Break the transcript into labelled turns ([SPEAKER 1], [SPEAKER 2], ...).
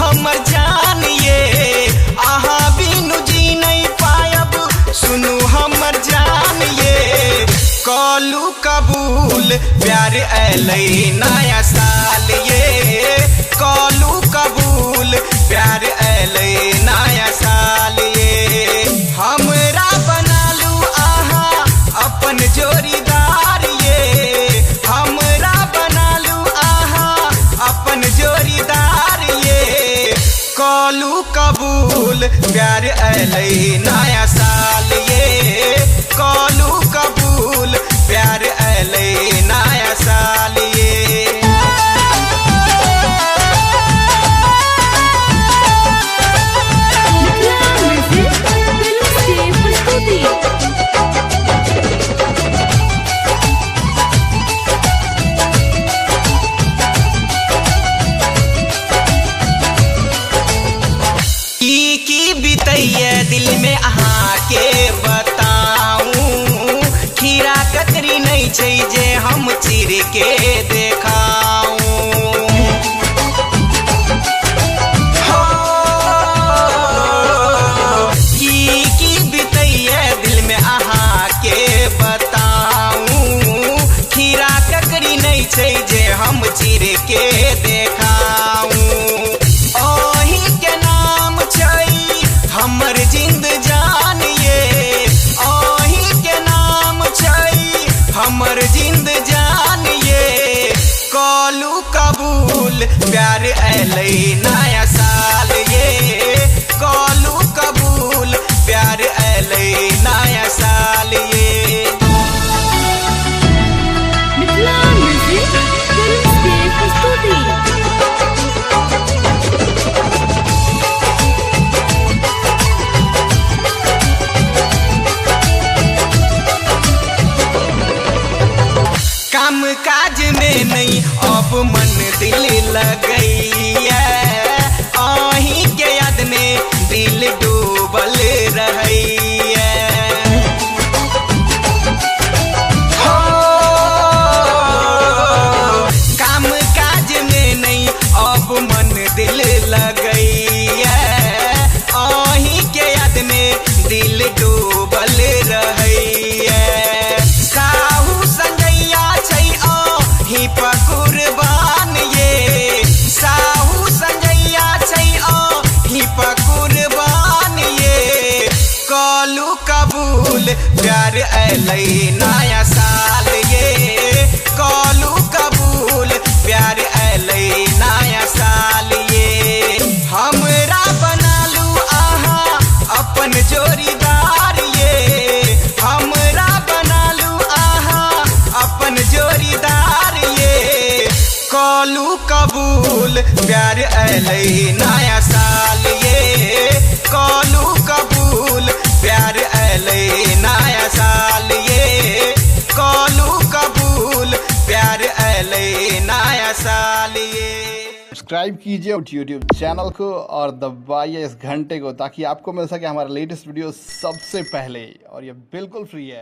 [SPEAKER 1] हमर जान ये आहा बिनु जी नहीं पायब सुनू हमर जान ये कलू कबूल प्यार अलै नया साल ये कलू कबूल प्यार अलै नया साल ये हमरा बनालू आहा अपन जोड़ीदार ये हमरा बनालू आहा अपन जोड़ीदार ये कलू कबूल प्यार अलै नया साल ये कलू कबूल प्यार अलै नया साल ये की बीतैया दिल में अहाँ के बताऊं खीरा ककरी नहीं छै जे हम चीर के देखाऊं की बीतैया दिल में अहाँ के बताऊं खीरा ककरी नहीं छै जे हम चीर के देखाऊं हमर जिंद जान ये आही के नाम छै हमर जिंद जान ये कलू कबूल प्यार अलै नया साल ये कलू कबूल प्यार अलै नया साल ये काम काज में नहीं अब मन दिल लगैया आही के याद में दिल डूबल रहैया काम काज में नहीं अब मन दिल लगैया आही के याद में दिल डूबल रहैया कुर्बान ये साहू संजैया छै ही कुर्बान ये कलू कबूल प्यार अलै नया साल ये कलू कबूल प्यार अलै नया साल ये हमरा बनालू आहा अपन जोड़ीदार ये हमरा बनालू आहा अपन जोड़ीदार कलू कबूल प्यार अलै नया साल ये कलू कबूल प्यार अलै नया साल ये कलू कबूल प्यार अलै नया साल ये
[SPEAKER 2] सब्सक्राइब कीजिए YouTube चैनल को और दबाइए इस घंटे को ताकि आपको मिल सके हमारा लेटेस्ट वीडियो सबसे पहले और ये बिल्कुल फ्री है।